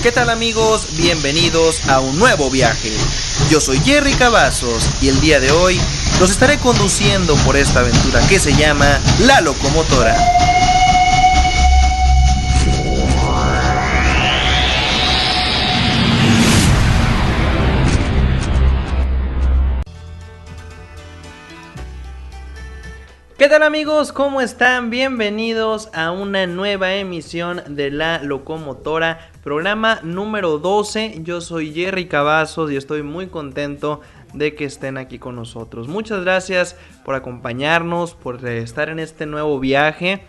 ¿Qué tal amigos? Bienvenidos a un nuevo viaje. Yo soy Jerry Cavazos y el día de hoy los estaré conduciendo por esta aventura que se llama La Locomotora. ¿Qué tal amigos? ¿Cómo están? Bienvenidos a una nueva emisión de La Locomotora, programa número 12. Yo soy Jerry Cavazos y estoy muy contento de que estén aquí con nosotros. Muchas gracias por acompañarnos, por estar en este nuevo viaje.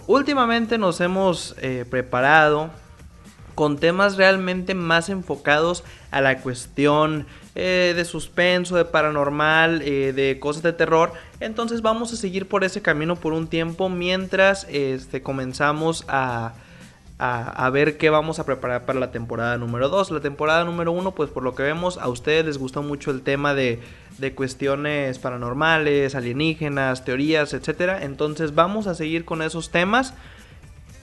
Últimamente nos hemos preparado con temas realmente más enfocados a la cuestión de suspenso, de paranormal, de cosas de terror. Entonces vamos a seguir por ese camino por un tiempo mientras comenzamos a ver qué vamos a preparar para la temporada número 2. La temporada número 1, pues por lo que vemos, a ustedes les gustó mucho el tema de cuestiones paranormales, alienígenas, teorías, etcétera. Entonces vamos a seguir con esos temas.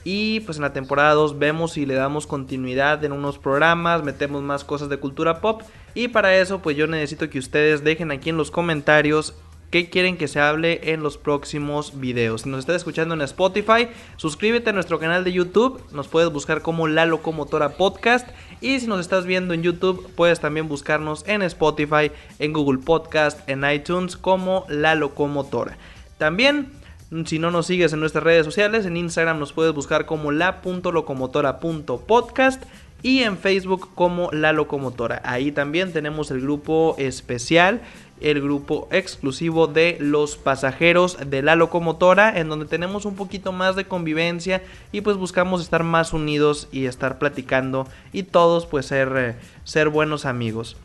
Y pues en la temporada 2 vemos si le damos continuidad en unos programas, metemos más cosas de cultura pop. Y para eso pues yo necesito que ustedes dejen aquí en los comentarios qué quieren que se hable en los próximos videos. Si nos estás escuchando en Spotify, suscríbete a nuestro canal de YouTube, nos puedes buscar como La Locomotora Podcast. Y si nos estás viendo en YouTube, puedes también buscarnos en Spotify, en Google Podcast, en iTunes como La Locomotora. También, si no nos sigues en nuestras redes sociales, en Instagram nos puedes buscar como la.locomotora.podcast y en Facebook como La Locomotora. Ahí también tenemos el grupo especial, el grupo exclusivo de los pasajeros de La Locomotora, en donde tenemos un poquito más de convivencia y pues buscamos estar más unidos y estar platicando y todos pues ser buenos amigos.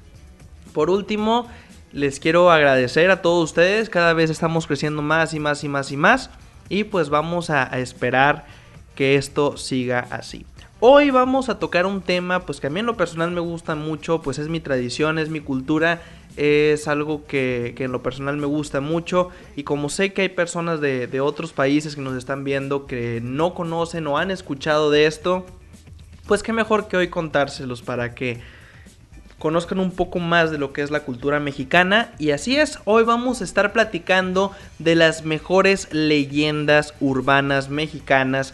Por último, les quiero agradecer a todos ustedes, cada vez estamos creciendo más y más y más y más. Y pues vamos a esperar que esto siga así. Hoy vamos a tocar un tema pues que a mí en lo personal me gusta mucho, pues es mi tradición, es mi cultura, es algo que en lo personal me gusta mucho. Y como sé que hay personas de otros países que nos están viendo que no conocen o han escuchado de esto, pues qué mejor que hoy contárselos para que conozcan un poco más de lo que es la cultura mexicana. Y así es, hoy vamos a estar platicando de las mejores leyendas urbanas mexicanas.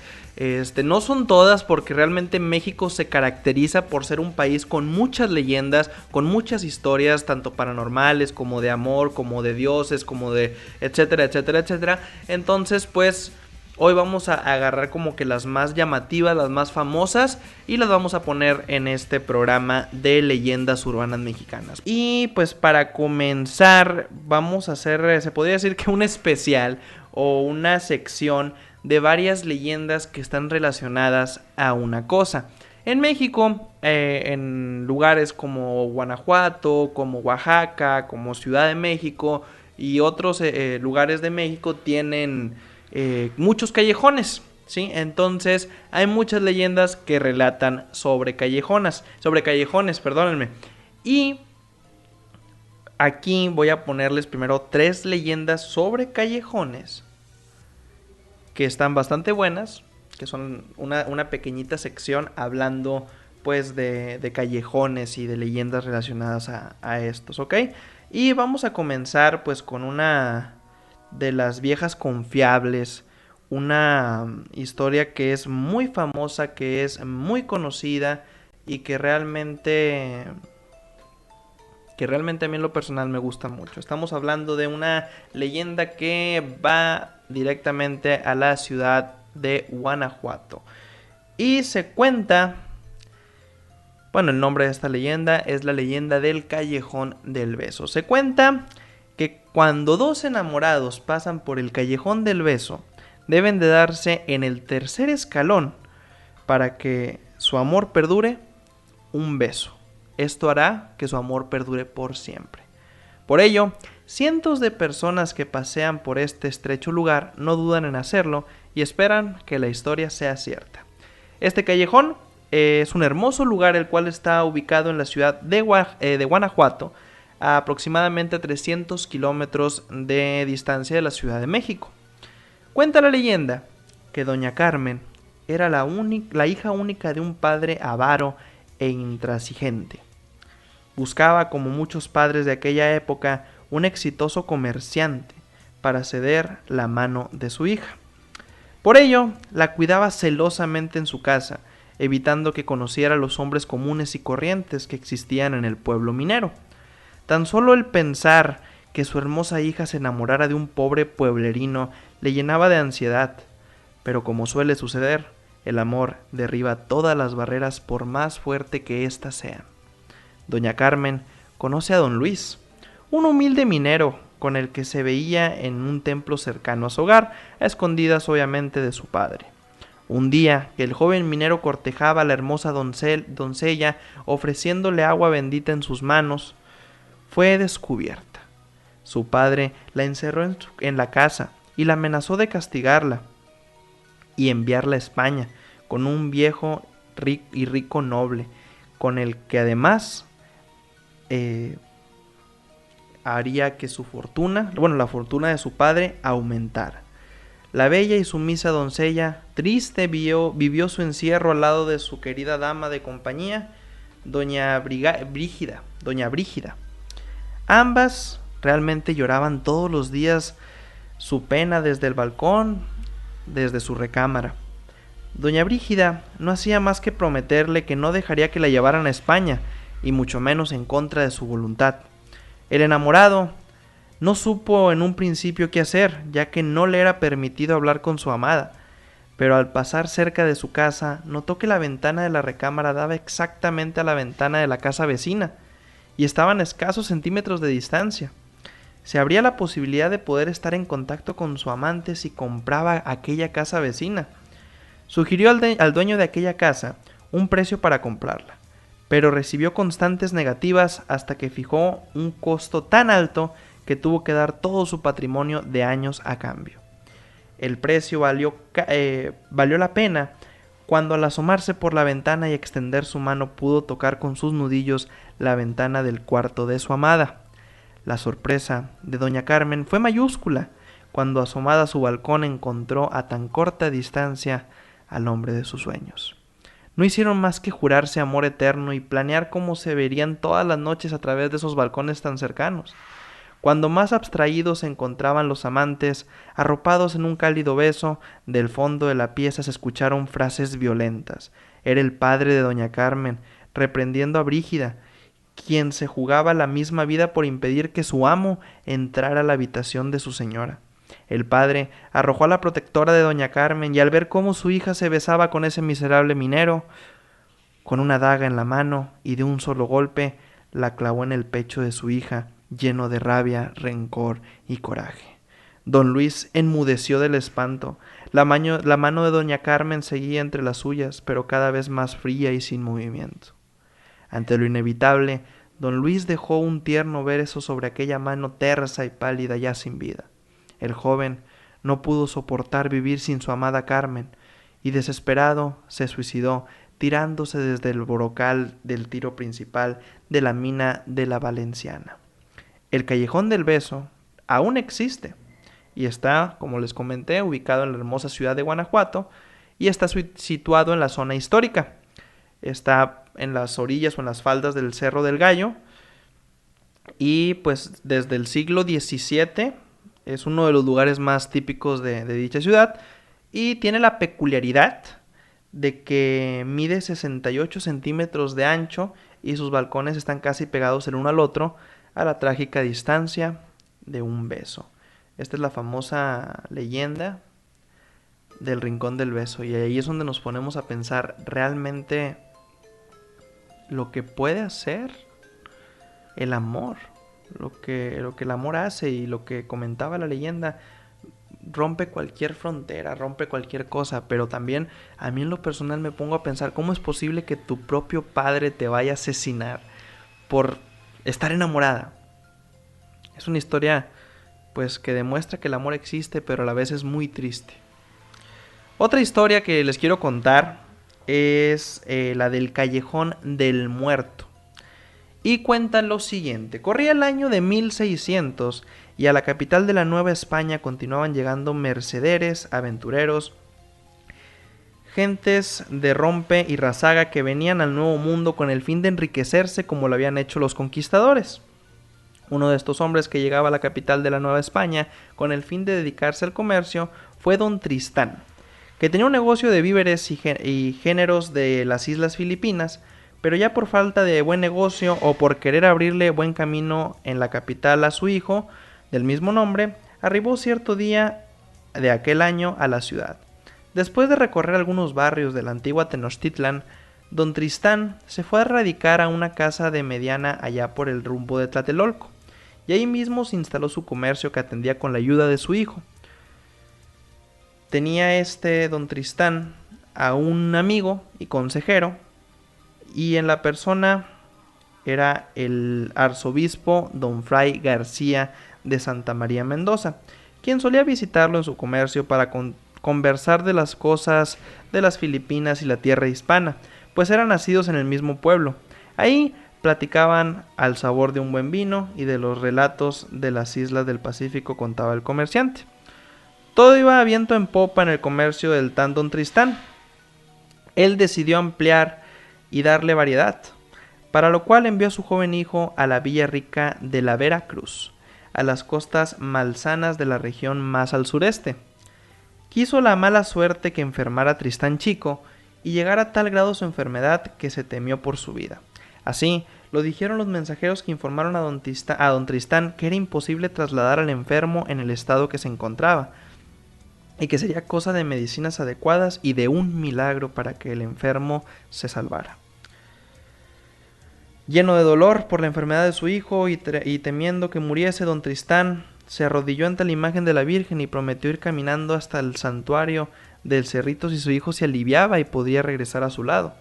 No son todas, porque realmente México se caracteriza por ser un país con muchas leyendas, con muchas historias, tanto paranormales como de amor, como de dioses, como de etcétera, etcétera, etcétera. Entonces pues hoy vamos a agarrar como que las más llamativas, las más famosas, y las vamos a poner en este programa de leyendas urbanas mexicanas. Y pues para comenzar vamos a hacer, se podría decir que un especial o una sección de varias leyendas que están relacionadas a una cosa. En México, en lugares como Guanajuato, como Oaxaca, como Ciudad de México y otros lugares de México tienen muchos callejones, ¿sí? Entonces hay muchas leyendas que relatan sobre callejones, perdónenme. Y aquí voy a ponerles primero 3 leyendas sobre callejones que están bastante buenas, que son una pequeñita sección hablando pues de callejones y de leyendas relacionadas a estos, ¿ok? Y vamos a comenzar pues con una de las viejas confiables, una historia que es muy famosa, que es muy conocida y que realmente a mí en lo personal me gusta mucho. Estamos hablando de una leyenda que va directamente a la ciudad de Guanajuato. Y se cuenta, bueno, el nombre de esta leyenda es la leyenda del Callejón del Beso. Se cuenta que cuando dos enamorados pasan por el Callejón del Beso, deben de darse en el tercer escalón para que su amor perdure un beso. Esto hará que su amor perdure por siempre. Por ello, cientos de personas que pasean por este estrecho lugar no dudan en hacerlo y esperan que la historia sea cierta. Este callejón es un hermoso lugar, el cual está ubicado en la ciudad de Guanajuato, a aproximadamente 300 kilómetros de distancia de la Ciudad de México. Cuenta la leyenda que doña Carmen era la hija única de un padre avaro e intransigente. Buscaba, como muchos padres de aquella época, un exitoso comerciante para ceder la mano de su hija. Por ello, la cuidaba celosamente en su casa, evitando que conociera los hombres comunes y corrientes que existían en el pueblo minero. Tan solo el pensar que su hermosa hija se enamorara de un pobre pueblerino le llenaba de ansiedad, pero como suele suceder, el amor derriba todas las barreras por más fuerte que éstas sean. Doña Carmen conoce a don Luis, un humilde minero con el que se veía en un templo cercano a su hogar, a escondidas obviamente de su padre. Un día que el joven minero cortejaba a la hermosa doncella ofreciéndole agua bendita en sus manos, fue descubierta. Su padre la encerró en la casa y la amenazó de castigarla y enviarla a España con un viejo y rico noble, con el que además haría que su fortuna, la fortuna de su padre, aumentara. La bella y sumisa doncella, triste, vivió su encierro al lado de su querida dama de compañía, doña Brígida. Ambas realmente lloraban todos los días su pena desde el balcón, desde su recámara. Doña Brígida no hacía más que prometerle que no dejaría que la llevaran a España, y mucho menos en contra de su voluntad. El enamorado no supo en un principio qué hacer, ya que no le era permitido hablar con su amada, pero al pasar cerca de su casa, notó que la ventana de la recámara daba exactamente a la ventana de la casa vecina, y estaban a escasos centímetros de distancia. Se abría la posibilidad de poder estar en contacto con su amante si compraba aquella casa vecina. Sugirió al dueño de aquella casa un precio para comprarla, pero recibió constantes negativas hasta que fijó un costo tan alto que tuvo que dar todo su patrimonio de años a cambio. El precio valió la pena cuando al asomarse por la ventana y extender su mano pudo tocar con sus nudillos la ventana del cuarto de su amada. La sorpresa de doña Carmen fue mayúscula cuando asomada a su balcón encontró a tan corta distancia al hombre de sus sueños. No hicieron más que jurarse amor eterno y planear cómo se verían todas las noches a través de esos balcones tan cercanos. Cuando más abstraídos se encontraban los amantes, arropados en un cálido beso, del fondo de la pieza se escucharon frases violentas. Era el padre de doña Carmen, reprendiendo a Brígida, quien se jugaba la misma vida por impedir que su amo entrara a la habitación de su señora. El padre arrojó a la protectora de doña Carmen y al ver cómo su hija se besaba con ese miserable minero, con una daga en la mano y de un solo golpe, la clavó en el pecho de su hija, lleno de rabia, rencor y coraje. Don Luis enmudeció del espanto. La mano de doña Carmen seguía entre las suyas, pero cada vez más fría y sin movimiento. Ante lo inevitable, don Luis dejó un tierno verso sobre aquella mano tersa y pálida ya sin vida. El joven no pudo soportar vivir sin su amada Carmen, y desesperado se suicidó, tirándose desde el brocal del tiro principal de la mina de la Valenciana. El Callejón del Beso aún existe y está, como les comenté, ubicado en la hermosa ciudad de Guanajuato y está situado en la zona histórica. Está en las orillas o en las faldas del Cerro del Gallo y pues desde el siglo XVII es uno de los lugares más típicos de dicha ciudad y tiene la peculiaridad de que mide 68 centímetros de ancho y sus balcones están casi pegados el uno al otro a la trágica distancia de un beso. Esta es la famosa leyenda del Rincón del Beso y ahí es donde nos ponemos a pensar realmente lo que puede hacer el amor, lo que el amor hace y lo que comentaba la leyenda. Rompe cualquier frontera, rompe cualquier cosa, pero también a mí en lo personal me pongo a pensar cómo es posible que tu propio padre te vaya a asesinar por estar enamorada. Es una historia pues que demuestra que el amor existe, pero a la vez es muy triste. Otra historia que les quiero contar es la del Callejón del Muerto. Y cuenta lo siguiente: corría el año de 1600 y a la capital de la Nueva España continuaban llegando mercaderes, aventureros, gentes de rompe y razaga que venían al Nuevo Mundo con el fin de enriquecerse como lo habían hecho los conquistadores. Uno de estos hombres que llegaba a la capital de la Nueva España con el fin de dedicarse al comercio fue don Tristán, que tenía un negocio de víveres y géneros de las islas Filipinas, pero ya por falta de buen negocio o por querer abrirle buen camino en la capital a su hijo, del mismo nombre, arribó cierto día de aquel año a la ciudad. Después de recorrer algunos barrios de la antigua Tenochtitlan, don Tristán se fue a radicar a una casa de mediana allá por el rumbo de Tlatelolco, y ahí mismo se instaló su comercio que atendía con la ayuda de su hijo. Tenía don Tristán a un amigo y consejero, y en la persona era el arzobispo don Fray García de Santa María Mendoza, quien solía visitarlo en su comercio para conversar de las cosas de las Filipinas y la tierra hispana, pues eran nacidos en el mismo pueblo. Ahí platicaban al sabor de un buen vino y de los relatos de las islas del Pacífico, contaba el comerciante. Todo iba a viento en popa en el comercio del tan don Tristán. Él decidió ampliar y darle variedad, para lo cual envió a su joven hijo a la villa rica de la Veracruz, a las costas malsanas de la región más al sureste. Quiso la mala suerte que enfermara Tristán chico, y llegara a tal grado su enfermedad que se temió por su vida. Así lo dijeron los mensajeros que informaron a don Tristán que era imposible trasladar al enfermo en el estado que se encontraba, y que sería cosa de medicinas adecuadas y de un milagro para que el enfermo se salvara. Lleno de dolor por la enfermedad de su hijo y temiendo que muriese, don Tristán se arrodilló ante la imagen de la Virgen y prometió ir caminando hasta el santuario del cerrito si su hijo se aliviaba y podía regresar a su lado.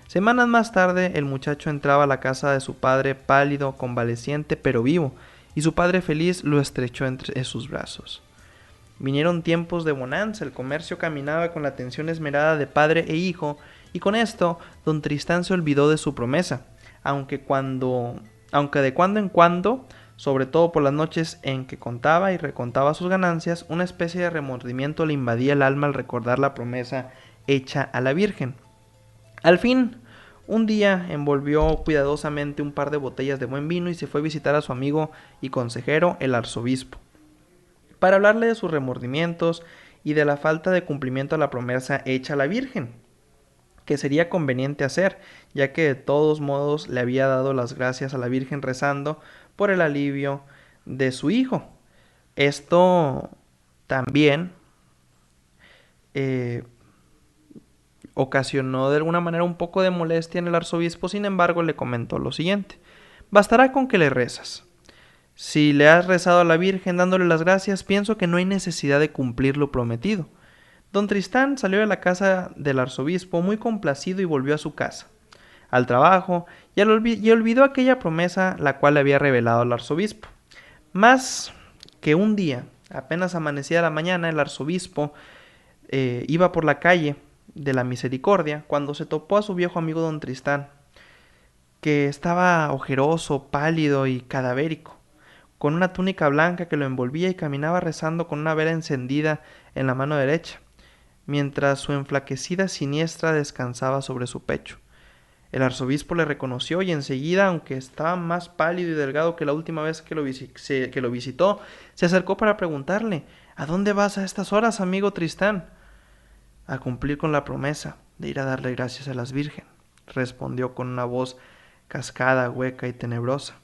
Semanas más tarde, el muchacho entraba a la casa de su padre pálido, convaleciente, pero vivo, y su padre feliz lo estrechó entre sus brazos. Vinieron tiempos de bonanza, el comercio caminaba con la atención esmerada de padre e hijo, y con esto don Tristán se olvidó de su promesa, aunque de cuando en cuando, sobre todo por las noches en que contaba y recontaba sus ganancias, una especie de remordimiento le invadía el alma al recordar la promesa hecha a la Virgen. Al fin, un día envolvió cuidadosamente un par de botellas de buen vino y se fue a visitar a su amigo y consejero, el arzobispo, para hablarle de sus remordimientos y de la falta de cumplimiento a la promesa hecha a la Virgen, que sería conveniente hacer, ya que de todos modos le había dado las gracias a la Virgen rezando por el alivio de su hijo. Esto también ocasionó de alguna manera un poco de molestia en el arzobispo. Sin embargo, le comentó lo siguiente: bastará con que le rezas. Si le has rezado a la Virgen dándole las gracias, pienso que no hay necesidad de cumplir lo prometido. Don Tristán salió de la casa del arzobispo muy complacido y volvió a su casa, al trabajo, y olvidó aquella promesa la cual le había revelado al arzobispo. Más que un día, apenas amanecía la mañana, el arzobispo iba por la calle de la Misericordia cuando se topó a su viejo amigo don Tristán, que estaba ojeroso, pálido y cadavérico, con una túnica blanca que lo envolvía y caminaba rezando con una vela encendida en la mano derecha, mientras su enflaquecida siniestra descansaba sobre su pecho. El arzobispo le reconoció y enseguida, aunque estaba más pálido y delgado que la última vez que lo visitó, se acercó para preguntarle: ¿a dónde vas a estas horas, amigo Tristán? A cumplir con la promesa de ir a darle gracias a las Virgen, respondió con una voz cascada, hueca y tenebrosa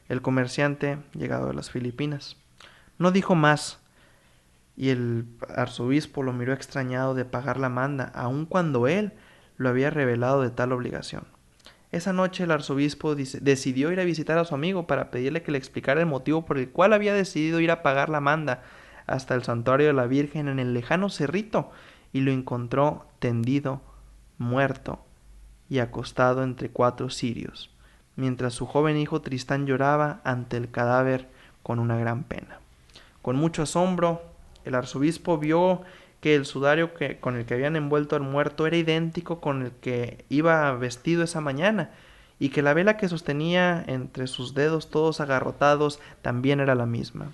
el comerciante llegado de las Filipinas. No dijo más, y el arzobispo lo miró extrañado de pagar la manda, aun cuando él lo había revelado de tal obligación. Esa noche el arzobispo decidió ir a visitar a su amigo para pedirle que le explicara el motivo por el cual había decidido ir a pagar la manda hasta el santuario de la Virgen en el lejano cerrito, y lo encontró tendido, muerto y acostado entre 4 cirios, mientras su joven hijo Tristán lloraba ante el cadáver con una gran pena. Con mucho asombro, el arzobispo vio que el sudario con el que habían envuelto al muerto era idéntico con el que iba vestido esa mañana, y que la vela que sostenía entre sus dedos todos agarrotados también era la misma.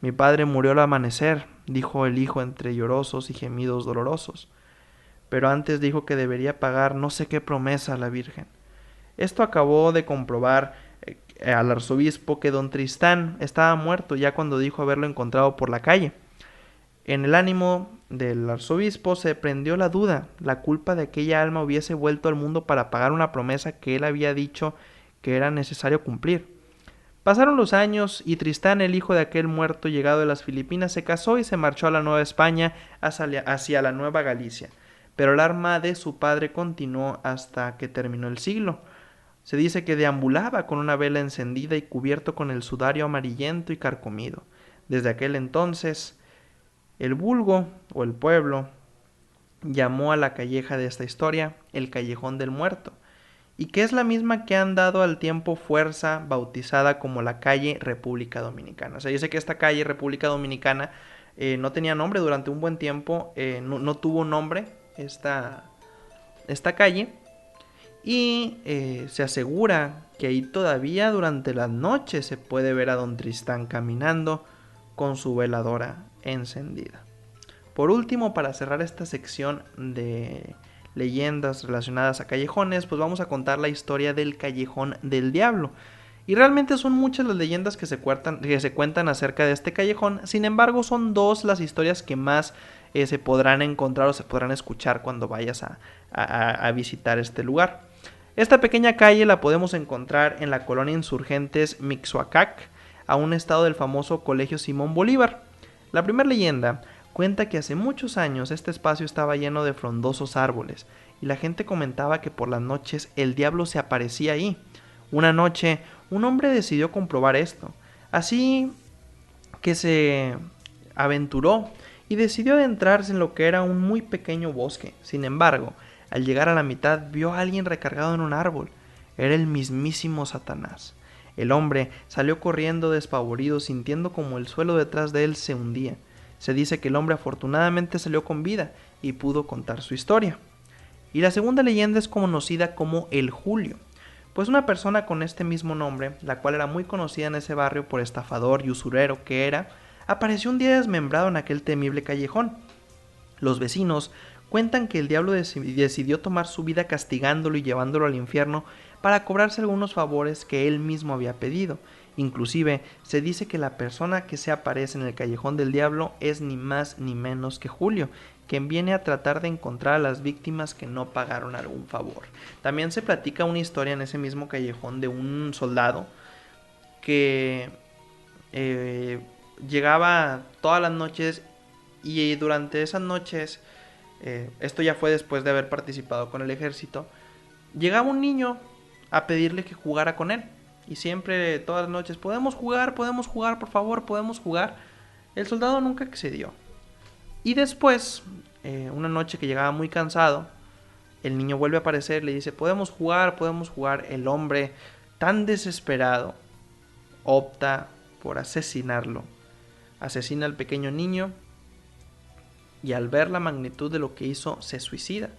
«Mi padre murió al amanecer», dijo el hijo entre llorosos y gemidos dolorosos. pero antes dijo que debería pagar no sé qué promesa a la Virgen. Esto acabó de comprobar al arzobispo que don Tristán estaba muerto ya cuando dijo haberlo encontrado por la calle. En el ánimo del arzobispo se prendió la duda, la culpa de aquella alma hubiese vuelto al mundo para pagar una promesa que él había dicho que era necesario cumplir. Pasaron los años y Tristán, el hijo de aquel muerto llegado de las Filipinas, se casó y se marchó a la Nueva España hacia la Nueva Galicia. Pero el arma de su padre continuó hasta que terminó el siglo. Se dice que deambulaba con una vela encendida y cubierto con el sudario amarillento y carcomido. Desde aquel entonces, el vulgo o el pueblo llamó a la calleja de esta historia el Callejón del Muerto, y que es la misma que han dado al tiempo fuerza, bautizada como la calle República Dominicana. O sea, yo sé que esta calle República Dominicana no tenía nombre durante un buen tiempo, no tuvo nombre esta calle, y se asegura que ahí todavía durante las noches se puede ver a don Tristán caminando con su veladora encendida. Por último, para cerrar esta sección de leyendas relacionadas a callejones, pues vamos a contar la historia del Callejón del Diablo. Y realmente son muchas las leyendas que se cuentan acerca de este callejón. Sin embargo, son dos las historias que más se podrán encontrar o se podrán escuchar cuando vayas a visitar este lugar. Esta pequeña calle la podemos encontrar en la colonia Insurgentes Mixhuacac, a un estado del famoso Colegio Simón Bolívar. La primera leyenda cuenta que hace muchos años este espacio estaba lleno de frondosos árboles y la gente comentaba que por las noches el diablo se aparecía ahí. Una noche un hombre decidió comprobar esto, así que se aventuró y decidió adentrarse en lo que era un muy pequeño bosque. Sin embargo, al llegar a la mitad vio a alguien recargado en un árbol. Era el mismísimo Satanás. El hombre salió corriendo despavorido, sintiendo como el suelo detrás de él se hundía. Se dice que el hombre afortunadamente salió con vida y pudo contar su historia. Y la segunda leyenda es conocida como el Julio, pues una persona con este mismo nombre, la cual era muy conocida en ese barrio por estafador y usurero que era, apareció un día desmembrado en aquel temible callejón. Los vecinos cuentan que el diablo decidió tomar su vida castigándolo y llevándolo al infierno para cobrarse algunos favores que él mismo había pedido. Inclusive se dice que la persona que se aparece en el Callejón del Diablo es ni más ni menos que Julio, quien viene a tratar de encontrar a las víctimas que no pagaron algún favor. También se platica una historia en ese mismo callejón de un soldado que llegaba todas las noches y durante esas noches, esto ya fue después de haber participado con el ejército, llegaba un niño a pedirle que jugara con él. Y siempre, todas las noches, podemos jugar, por favor, podemos jugar. El soldado nunca accedió. Y después, una noche que llegaba muy cansado, el niño vuelve a aparecer, le dice, podemos jugar. El hombre, tan desesperado, opta por asesinarlo. Asesina al pequeño niño y al ver la magnitud de lo que hizo, se suicida.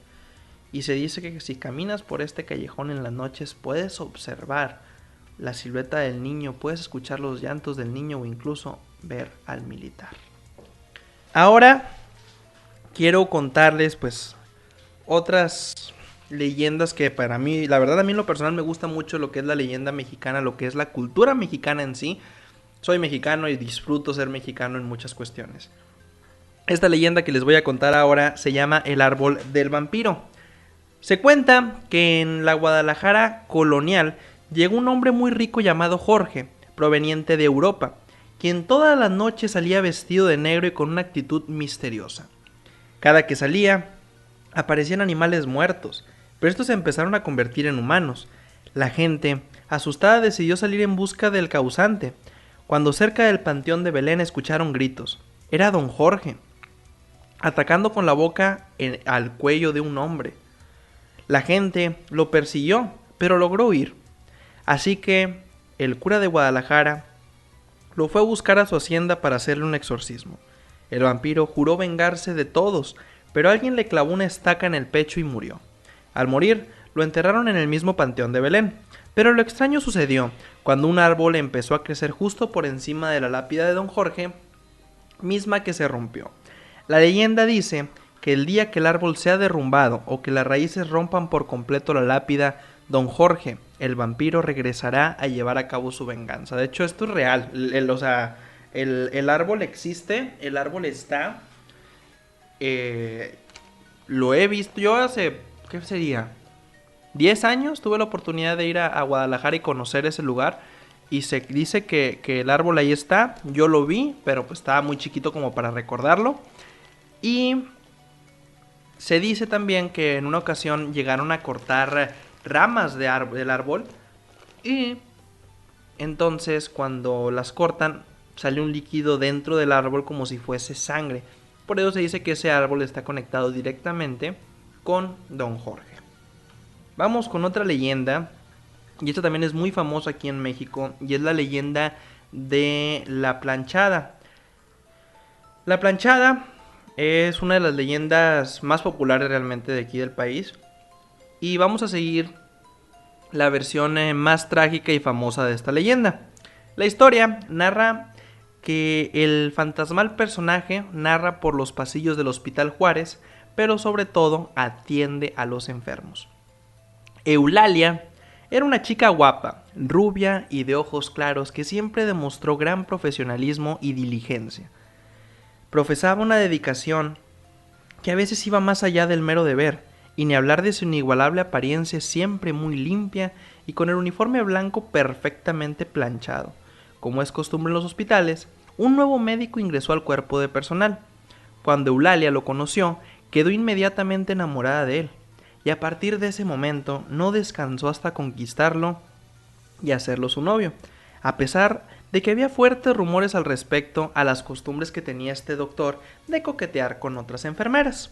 Y se dice que si caminas por este callejón en las noches, puedes observar la silueta del niño, puedes escuchar los llantos del niño o incluso ver al militar. Ahora quiero contarles pues otras leyendas que para mí, la verdad a mí en lo personal me gusta mucho lo que es la leyenda mexicana, lo que es la cultura mexicana en sí. Soy mexicano y disfruto ser mexicano en muchas cuestiones. Esta leyenda que les voy a contar ahora se llama El Árbol del Vampiro. Se cuenta que en la Guadalajara colonial llegó un hombre muy rico llamado Jorge, proveniente de Europa, quien todas las noches salía vestido de negro y con una actitud misteriosa. Cada que salía, aparecían animales muertos, pero estos se empezaron a convertir en humanos. La gente, asustada, decidió salir en busca del causante, cuando cerca del Panteón de Belén escucharon gritos. Era don Jorge, atacando con la boca al cuello de un hombre. La gente lo persiguió, pero logró huir. Así que el cura de Guadalajara lo fue a buscar a su hacienda para hacerle un exorcismo. El vampiro juró vengarse de todos, pero alguien le clavó una estaca en el pecho y murió. Al morir, lo enterraron en el mismo Panteón de Belén. Pero lo extraño sucedió cuando un árbol empezó a crecer justo por encima de la lápida de don Jorge, misma que se rompió. La leyenda dice que el día que el árbol sea derrumbado o que las raíces rompan por completo la lápida, don Jorge, el vampiro, regresará a llevar a cabo su venganza. De hecho, esto es real. El árbol existe, el árbol está. Lo he visto yo hace, ¿qué sería? 10 años tuve la oportunidad de ir a Guadalajara y conocer ese lugar. Y se dice que el árbol ahí está. Yo lo vi, pero pues estaba muy chiquito como para recordarlo. Y se dice también que en una ocasión llegaron a cortar ramas del árbol. Y entonces cuando las cortan sale un líquido dentro del árbol como si fuese sangre. Por eso se dice que ese árbol está conectado directamente con don Jorge. Vamos con otra leyenda. Y esta también es muy famosa aquí en México. Y es la leyenda de la planchada. La planchada es una de las leyendas más populares realmente de aquí del país. Y vamos a seguir la versión más trágica y famosa de esta leyenda. La historia narra que el fantasmal personaje narra por los pasillos del Hospital Juárez, pero sobre todo atiende a los enfermos. Eulalia era una chica guapa, rubia y de ojos claros que siempre demostró gran profesionalismo y diligencia. Profesaba una dedicación que a veces iba más allá del mero deber, y ni hablar de su inigualable apariencia siempre muy limpia y con el uniforme blanco perfectamente planchado. Como es costumbre en los hospitales, un nuevo médico ingresó al cuerpo de personal. Cuando Eulalia lo conoció, quedó inmediatamente enamorada de él, y a partir de ese momento no descansó hasta conquistarlo y hacerlo su novio, a pesar de que había fuertes rumores al respecto a las costumbres que tenía este doctor de coquetear con otras enfermeras.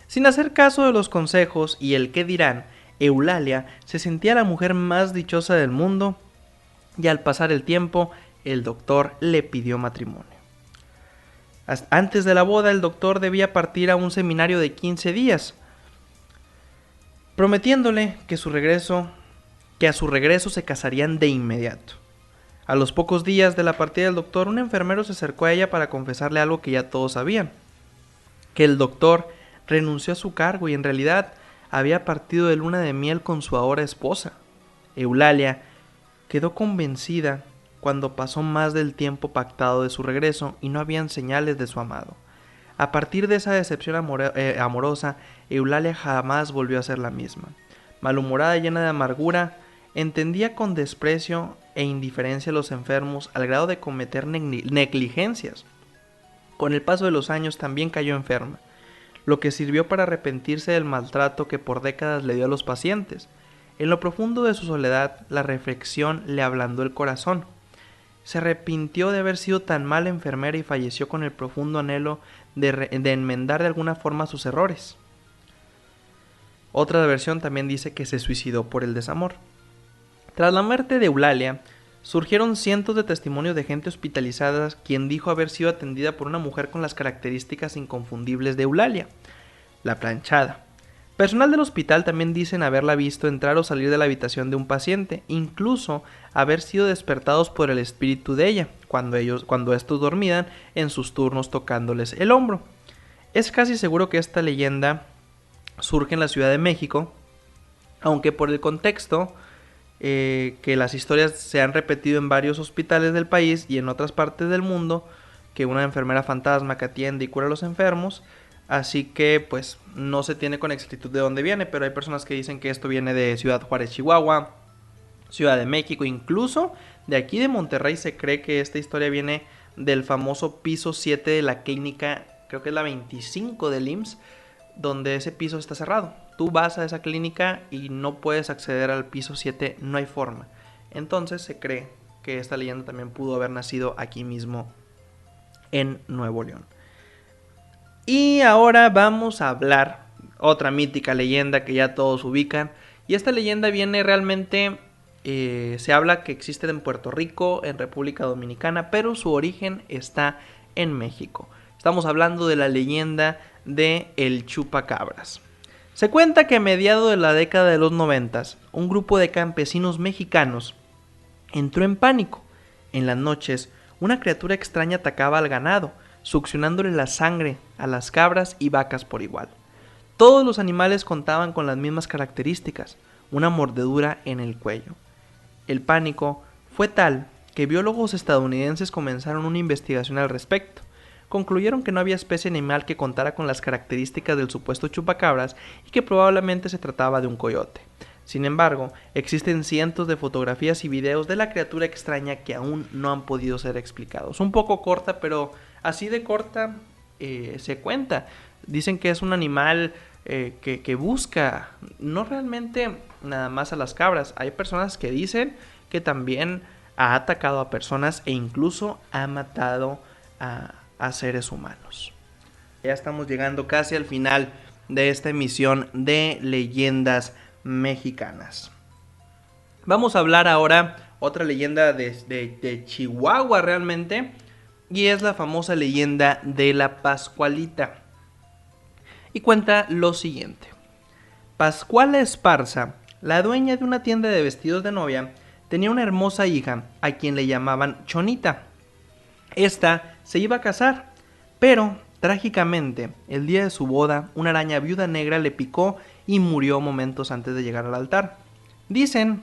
Sin hacer caso de los consejos y el qué dirán, Eulalia se sentía la mujer más dichosa del mundo, y al pasar el tiempo, el doctor le pidió matrimonio. Antes de la boda, el doctor debía partir a un seminario de 15 días, prometiéndole que a su regreso se casarían de inmediato. A los pocos días de la partida del doctor, un enfermero se acercó a ella para confesarle algo que ya todos sabían, que el doctor renunció a su cargo y en realidad había partido de luna de miel con su ahora esposa. Eulalia quedó convencida cuando pasó más del tiempo pactado de su regreso y no habían señales de su amado. A partir de esa decepción amorosa, Eulalia jamás volvió a ser la misma. Malhumorada y llena de amargura, entendía con desprecio e indiferencia a los enfermos al grado de cometer negligencias. Con el paso de los años también cayó enferma, lo que sirvió para arrepentirse del maltrato que por décadas le dio a los pacientes. En lo profundo de su soledad, la reflexión le ablandó el corazón. Se arrepintió de haber sido tan mala enfermera y falleció con el profundo anhelo de enmendar de alguna forma sus errores. Otra versión también dice que se suicidó por el desamor. Tras la muerte de Eulalia, surgieron cientos de testimonios de gente hospitalizada quien dijo haber sido atendida por una mujer con las características inconfundibles de Eulalia, la planchada. Personal del hospital también dicen haberla visto entrar o salir de la habitación de un paciente, incluso haber sido despertados por el espíritu de ella, cuando estos dormían en sus turnos tocándoles el hombro. Es casi seguro que esta leyenda surge en la Ciudad de México, aunque por el contexto que las historias se han repetido en varios hospitales del país y en otras partes del mundo, que una enfermera fantasma que atiende y cura a los enfermos. Así que pues no se tiene con exactitud de dónde viene, pero hay personas que dicen que esto viene de Ciudad Juárez, Chihuahua, Ciudad de México, incluso de aquí de Monterrey se cree que esta historia viene del famoso piso 7 de la clínica, creo que es la 25 del IMSS, donde ese piso está cerrado. Tú vas a esa clínica y no puedes acceder al piso 7, no hay forma. Entonces se cree que esta leyenda también pudo haber nacido aquí mismo en Nuevo León. Y ahora vamos a hablar otra mítica leyenda que ya todos ubican. Y esta leyenda viene realmente, se habla que existe en Puerto Rico, en República Dominicana, pero su origen está en México. Estamos hablando de la leyenda de El Chupacabras. Se cuenta que a mediados de la década de los 90, un grupo de campesinos mexicanos entró en pánico. En las noches, una criatura extraña atacaba al ganado, succionándole la sangre a las cabras y vacas por igual. Todos los animales contaban con las mismas características, una mordedura en el cuello. El pánico fue tal que biólogos estadounidenses comenzaron una investigación al respecto. Concluyeron que no había especie animal que contara con las características del supuesto chupacabras y que probablemente se trataba de un coyote. Sin embargo, existen cientos de fotografías y videos de la criatura extraña que aún no han podido ser explicados. Un poco corta, pero así de corta se cuenta. Dicen que es un animal que busca, no realmente nada más a las cabras. Hay personas que dicen que también ha atacado a personas e incluso ha matado a seres humanos. Ya estamos llegando casi al final de esta emisión de Leyendas Mexicanas. Vamos a hablar ahora otra leyenda de Chihuahua realmente, y es la famosa leyenda de la Pascualita. Y cuenta lo siguiente. Pascuala Esparza, la dueña de una tienda de vestidos de novia, tenía una hermosa hija a quien le llamaban Chonita. Esta se iba a casar, pero trágicamente, el día de su boda, una araña viuda negra le picó y murió momentos antes de llegar al altar. Dicen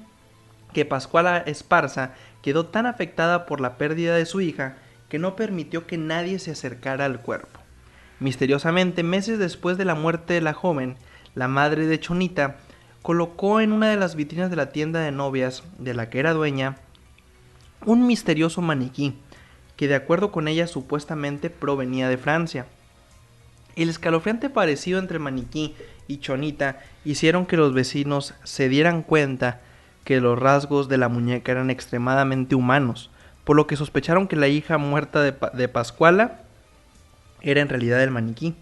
que Pascuala Esparza quedó tan afectada por la pérdida de su hija que no permitió que nadie se acercara al cuerpo. Misteriosamente, meses después de la muerte de la joven, la madre de Chonita colocó en una de las vitrinas de la tienda de novias de la que era dueña un misterioso maniquí que, de acuerdo con ella, supuestamente provenía de Francia. El escalofriante parecido entre el maniquí y Chonita hicieron que los vecinos se dieran cuenta que los rasgos de la muñeca eran extremadamente humanos, por lo que sospecharon que la hija muerta de Pascuala era en realidad el maniquí.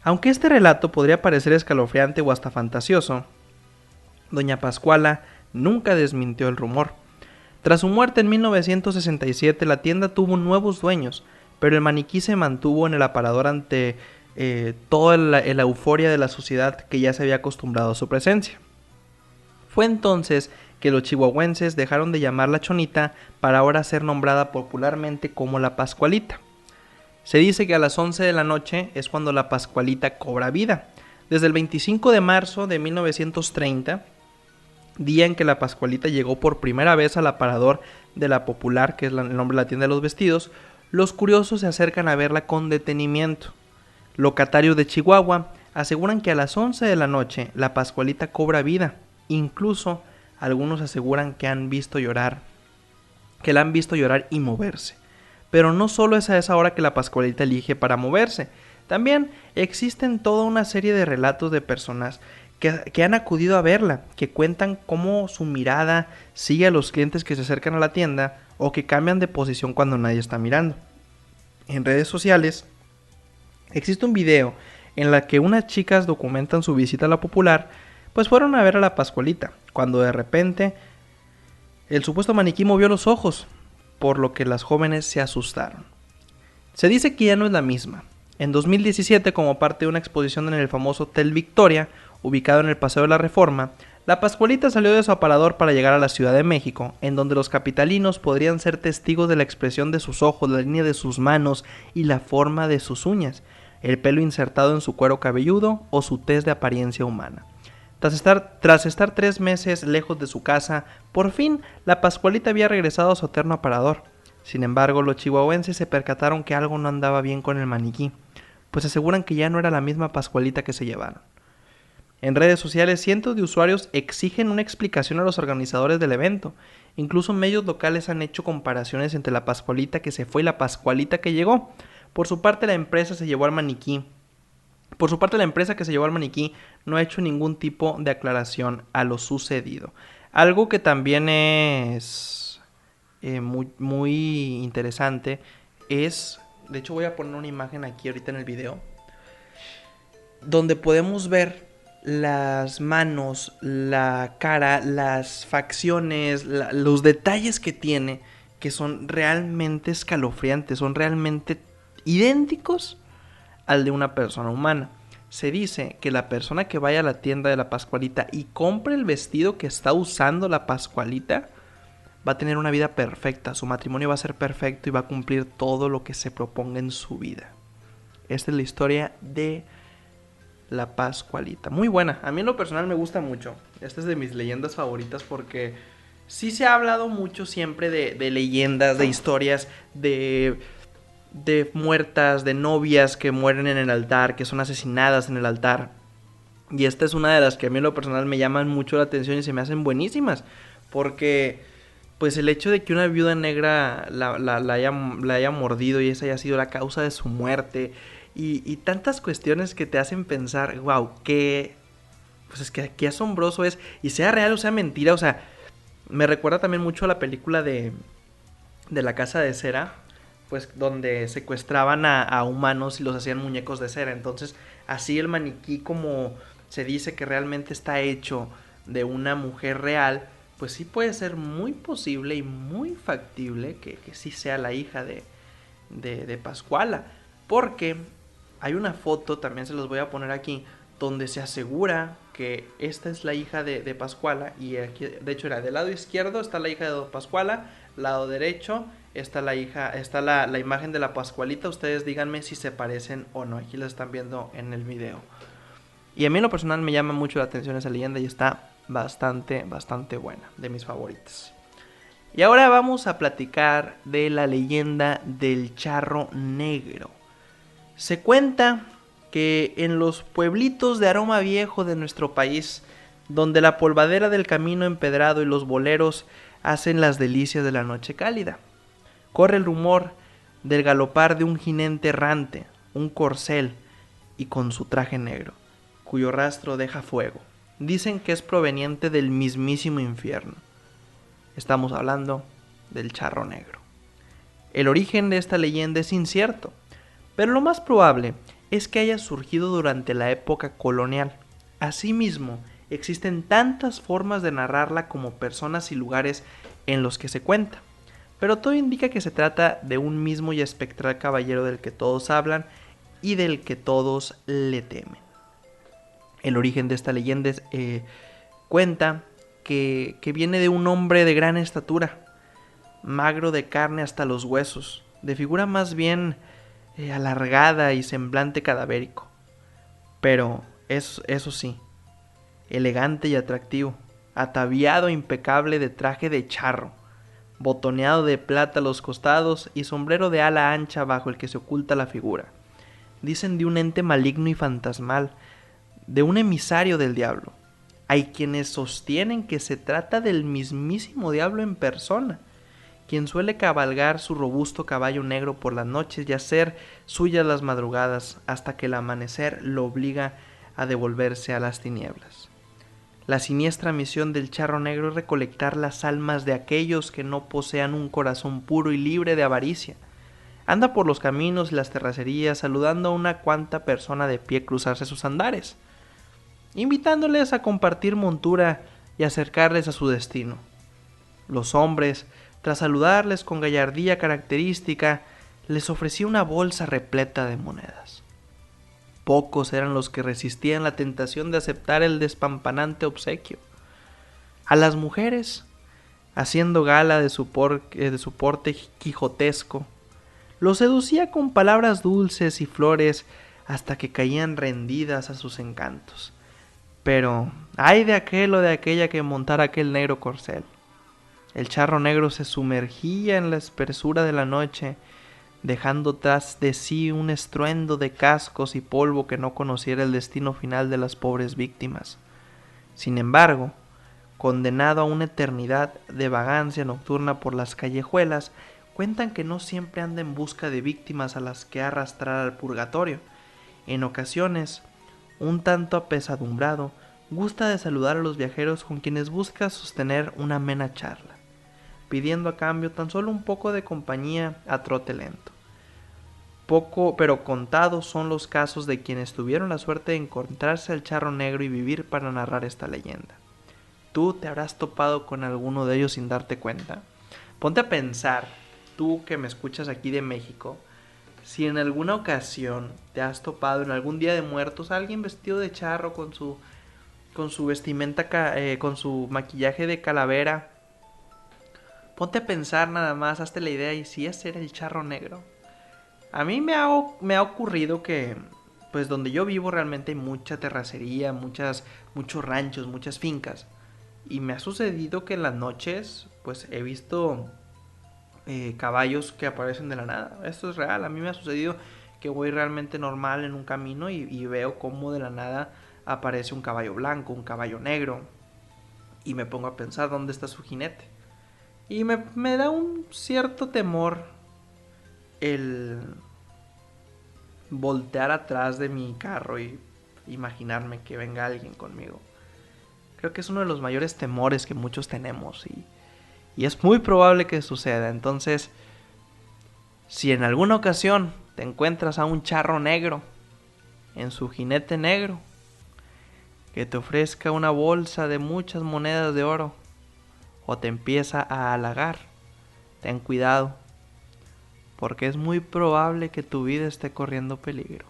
Aunque este relato podría parecer escalofriante o hasta fantasioso, doña Pascuala nunca desmintió el rumor. Tras su muerte en 1967, la tienda tuvo nuevos dueños, pero el maniquí se mantuvo en el aparador ante toda la euforia de la sociedad que ya se había acostumbrado a su presencia. Fue entonces que los chihuahuenses dejaron de llamarla Chonita para ahora ser nombrada popularmente como la Pascualita. Se dice que a las 11 de la noche es cuando la Pascualita cobra vida. Desde el 25 de marzo de 1930, día en que la Pascualita llegó por primera vez al aparador de la Popular, que es el nombre de la tienda de los vestidos, los curiosos se acercan a verla con detenimiento. Locatarios de Chihuahua aseguran que a las 11 de la noche la Pascualita cobra vida. Incluso algunos aseguran que la han visto llorar y moverse. Pero no solo es a esa hora que la Pascualita elige para moverse. También existen toda una serie de relatos de personas que han acudido a verla, que cuentan cómo su mirada sigue a los clientes que se acercan a la tienda o que cambian de posición cuando nadie está mirando. En redes sociales existe un video en la que unas chicas documentan su visita a la Popular, pues fueron a ver a la Pascualita, cuando de repente el supuesto maniquí movió los ojos, por lo que las jóvenes se asustaron. Se dice que ya no es la misma. En 2017, como parte de una exposición en el famoso Hotel Victoria, ubicado en el Paseo de la Reforma, la Pascualita salió de su aparador para llegar a la Ciudad de México, en donde los capitalinos podrían ser testigos de la expresión de sus ojos, la línea de sus manos y la forma de sus uñas, el pelo insertado en su cuero cabelludo o su tez de apariencia humana. Tras estar 3 meses lejos de su casa, por fin la Pascualita había regresado a su eterno aparador. Sin embargo, los chihuahuenses se percataron que algo no andaba bien con el maniquí, pues aseguran que ya no era la misma Pascualita que se llevaron. En redes sociales, cientos de usuarios exigen una explicación a los organizadores del evento. Incluso medios locales han hecho comparaciones entre la Pascualita que se fue y la Pascualita que llegó. Por su parte, la empresa que se llevó al maniquí no ha hecho ningún tipo de aclaración a lo sucedido. Algo que también es muy interesante es, de hecho voy a poner una imagen aquí ahorita en el video, donde podemos ver las manos, la cara, las facciones, los detalles que tiene, que son realmente escalofriantes, son realmente idénticos al de una persona humana. Se dice que la persona que vaya a la tienda de la Pascualita y compre el vestido que está usando la Pascualita va a tener una vida perfecta, su matrimonio va a ser perfecto y va a cumplir todo lo que se proponga en su vida. Esta es la historia de la Pascualita. Muy buena, a mí en lo personal me gusta mucho. Esta es de mis leyendas favoritas porque sí se ha hablado mucho siempre de leyendas, de historias, de muertas, de novias que mueren en el altar, que son asesinadas en el altar. Y esta es una de las que a mí en lo personal me llaman mucho la atención y se me hacen buenísimas. Porque pues el hecho de que una viuda negra la haya mordido y esa haya sido la causa de su muerte. Y tantas cuestiones que te hacen pensar, wow, pues es que qué asombroso es. Y sea real o sea mentira, o sea, me recuerda también mucho a la película de La Casa de Cera, pues donde secuestraban a humanos y los hacían muñecos de cera. Entonces, así el maniquí, como se dice que realmente está hecho de una mujer real, pues sí puede ser muy posible y muy factible que sí sea la hija de Pascuala. Porque hay una foto, también se los voy a poner aquí, donde se asegura que esta es la hija de Pascuala. Y aquí, de hecho, era del lado izquierdo está la hija de Pascuala, lado derecho está la hija, está la imagen de la Pascualita. Ustedes díganme si se parecen o no. Aquí la están viendo en el video. Y a mí en lo personal me llama mucho la atención esa leyenda y está bastante buena, de mis favoritas. Y ahora vamos a platicar de la leyenda del charro negro. Se cuenta que en los pueblitos de aroma viejo de nuestro país, donde la polvadera del camino empedrado y los boleros hacen las delicias de la noche cálida, corre el rumor del galopar de un jinete errante, un corcel y con su traje negro, cuyo rastro deja fuego. Dicen que es proveniente del mismísimo infierno. Estamos hablando del charro negro. El origen de esta leyenda es incierto, pero lo más probable es que haya surgido durante la época colonial. Asimismo, existen tantas formas de narrarla como personas y lugares en los que se cuenta, pero todo indica que se trata de un mismo y espectral caballero del que todos hablan y del que todos le temen. El origen de esta leyenda cuenta que viene de un hombre de gran estatura, magro de carne hasta los huesos, de figura más bien alargada y semblante cadavérico, pero eso sí, elegante y atractivo, ataviado impecable de traje de charro, botoneado de plata a los costados y sombrero de ala ancha bajo el que se oculta la figura. Dicen de un ente maligno y fantasmal, de un emisario del diablo. Hay quienes sostienen que se trata del mismísimo diablo en persona, quien suele cabalgar su robusto caballo negro por las noches y hacer suyas las madrugadas hasta que el amanecer lo obliga a devolverse a las tinieblas. La siniestra misión del charro negro es recolectar las almas de aquellos que no posean un corazón puro y libre de avaricia. Anda por los caminos y las terracerías saludando a una cuanta persona de pie cruzarse sus andares, invitándoles a compartir montura y acercarles a su destino. Los hombres, tras saludarles con gallardía característica, les ofrecía una bolsa repleta de monedas. Pocos eran los que resistían la tentación de aceptar el despampanante obsequio. A las mujeres, haciendo gala de su porte quijotesco, los seducía con palabras dulces y flores hasta que caían rendidas a sus encantos. Pero ay de aquel o de aquella que montara aquel negro corcel. El charro negro se sumergía en la espesura de la noche, dejando tras de sí un estruendo de cascos y polvo que no conociera el destino final de las pobres víctimas. Sin embargo, condenado a una eternidad de vagancia nocturna por las callejuelas, cuentan que no siempre anda en busca de víctimas a las que arrastrar al purgatorio. En ocasiones, un tanto apesadumbrado, gusta de saludar a los viajeros con quienes busca sostener una amena charla, pidiendo a cambio tan solo un poco de compañía a trote lento. Poco, pero contados son los casos de quienes tuvieron la suerte de encontrarse al charro negro y vivir para narrar esta leyenda. ¿Tú te habrás topado con alguno de ellos sin darte cuenta? Ponte a pensar, tú que me escuchas aquí de México, si en alguna ocasión te has topado en algún día de muertos a alguien vestido de charro con su vestimenta, con su maquillaje de calavera. Ponte a pensar nada más, hazte la idea y si ese era el charro negro. A mí me ha ocurrido que pues donde yo vivo realmente hay mucha terracería, muchos ranchos, muchas fincas. Y me ha sucedido que en las noches pues he visto caballos que aparecen de la nada. Esto es real, a mí me ha sucedido que voy realmente normal en un camino y veo cómo de la nada aparece un caballo blanco, un caballo negro. Y me pongo a pensar dónde está su jinete. Y me da un cierto temor el voltear atrás de mi carro y imaginarme que venga alguien conmigo. Creo que es uno de los mayores temores que muchos tenemos y es muy probable que suceda. Entonces, si en alguna ocasión te encuentras a un charro negro en su jinete negro que te ofrezca una bolsa de muchas monedas de oro o te empieza a halagar, ten cuidado, porque es muy probable que tu vida esté corriendo peligro.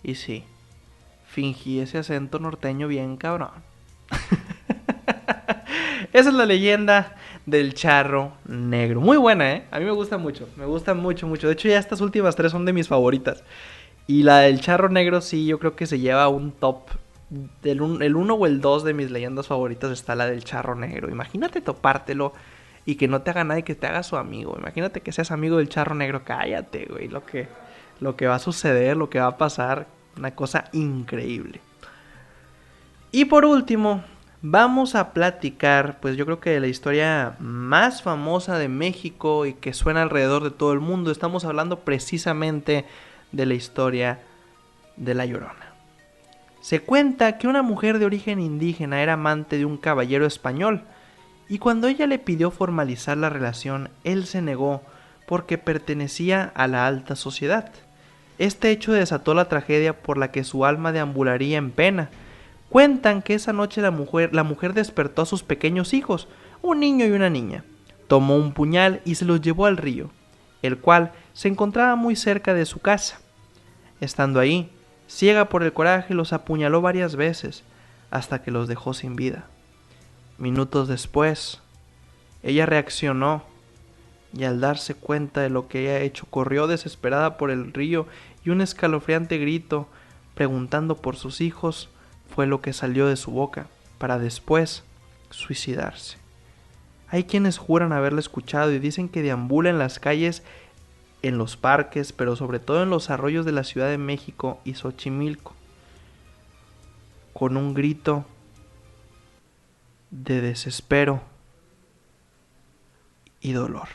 Y sí, fingí ese acento norteño bien cabrón. Esa es la leyenda del charro negro. Muy buena, ¿eh? A mí me gusta mucho. Me gusta mucho, mucho. De hecho, ya estas últimas 3 son de mis favoritas. Y la del charro negro, sí, yo creo que se lleva un top. El 1 o el 2 de mis leyendas favoritas está la del charro negro. Imagínate topártelo y que no te haga nada y que te haga su amigo. Imagínate que seas amigo del charro negro. Cállate, güey. Lo que va a suceder, lo que va a pasar. Una cosa increíble. Y por último, vamos a platicar, pues yo creo que de la historia más famosa de México y que suena alrededor de todo el mundo. Estamos hablando precisamente de la historia de La Llorona. Se cuenta que una mujer de origen indígena era amante de un caballero español y cuando ella le pidió formalizar la relación, él se negó porque pertenecía a la alta sociedad. Este hecho desató la tragedia por la que su alma deambularía en pena. Cuentan que esa noche la mujer despertó a sus pequeños hijos, un niño y una niña. Tomó un puñal y se los llevó al río, el cual se encontraba muy cerca de su casa. Estando ahí, ciega por el coraje, los apuñaló varias veces, hasta que los dejó sin vida. Minutos después, ella reaccionó y al darse cuenta de lo que había hecho, corrió desesperada por el río y un escalofriante grito, preguntando por sus hijos, fue lo que salió de su boca, para después suicidarse. Hay quienes juran haberla escuchado y dicen que deambula en las calles, en los parques, pero sobre todo en los arroyos de la Ciudad de México y Xochimilco, con un grito de desespero y dolor.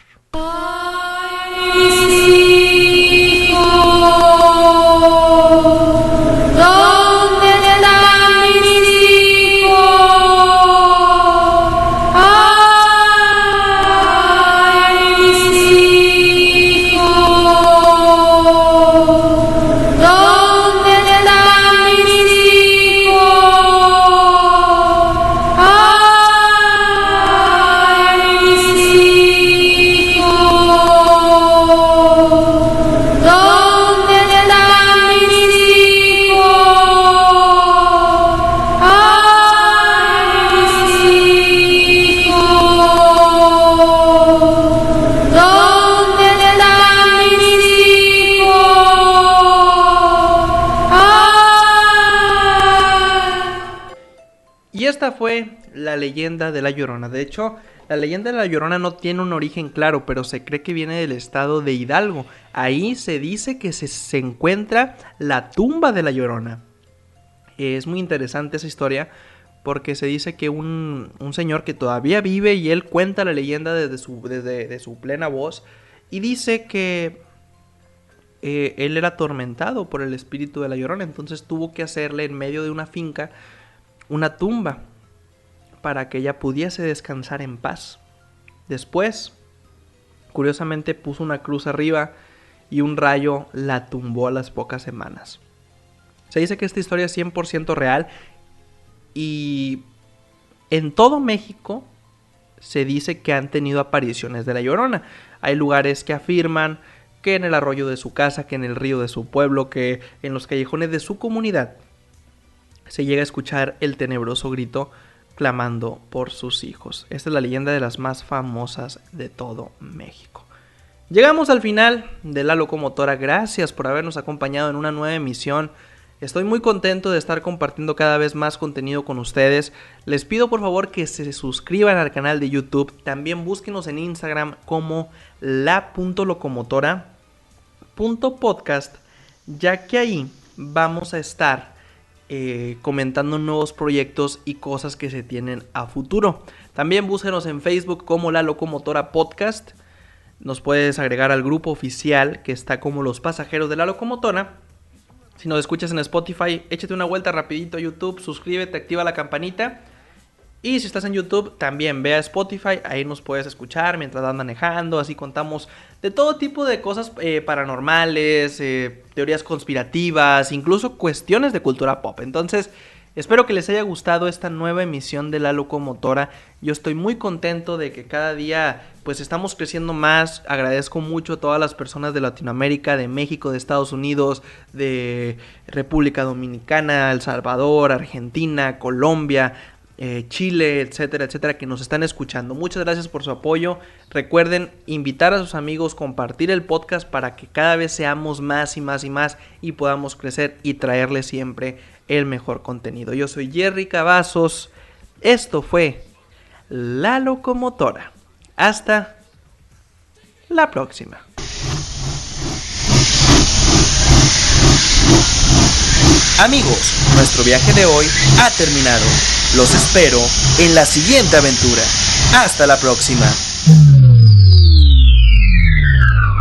Y esta fue la leyenda de La Llorona. De hecho, la leyenda de La Llorona no tiene un origen claro, pero se cree que viene del estado de Hidalgo. Ahí se dice que se encuentra la tumba de La Llorona. Es muy interesante esa historia porque se dice que un señor que todavía vive y él cuenta la leyenda desde su plena voz y dice que él era atormentado por el espíritu de La Llorona, entonces tuvo que hacerle en medio de una finca una tumba para que ella pudiese descansar en paz. Después, curiosamente, puso una cruz arriba y un rayo la tumbó a las pocas semanas. Se dice que esta historia es 100% real y en todo México se dice que han tenido apariciones de La Llorona. Hay lugares que afirman que en el arroyo de su casa, que en el río de su pueblo, que en los callejones de su comunidad se llega a escuchar el tenebroso grito clamando por sus hijos. Esta es la leyenda de las más famosas de todo México. Llegamos al final de La Locomotora. Gracias por habernos acompañado en una nueva emisión. Estoy muy contento de estar compartiendo cada vez más contenido con ustedes. Les pido por favor que se suscriban al canal de YouTube. También búsquenos en Instagram como la.locomotora.podcast, ya que ahí vamos a estar comentando nuevos proyectos y cosas que se tienen a futuro. También búsquenos en Facebook como La Locomotora Podcast. Nos puedes agregar al grupo oficial que está como Los Pasajeros de la Locomotora. Si nos escuchas en Spotify, échate una vuelta rapidito a YouTube, suscríbete, activa la campanita. Y si estás en YouTube, también ve a Spotify, ahí nos puedes escuchar mientras vas manejando. Así contamos de todo tipo de cosas paranormales, teorías conspirativas, incluso cuestiones de cultura pop. Entonces, espero que les haya gustado esta nueva emisión de La Locomotora. Yo estoy muy contento de que cada día pues estamos creciendo más. Agradezco mucho a todas las personas de Latinoamérica, de México, de Estados Unidos, de República Dominicana, El Salvador, Argentina, Colombia, Chile, etcétera, etcétera, que nos están escuchando. Muchas gracias por su apoyo. Recuerden invitar a sus amigos, compartir el podcast para que cada vez seamos más y más y más y podamos crecer y traerles siempre el mejor contenido. Yo soy Jerry Cavazos. Esto fue La Locomotora. Hasta la próxima. Amigos, nuestro viaje de hoy ha terminado. Los espero en la siguiente aventura. Hasta la próxima.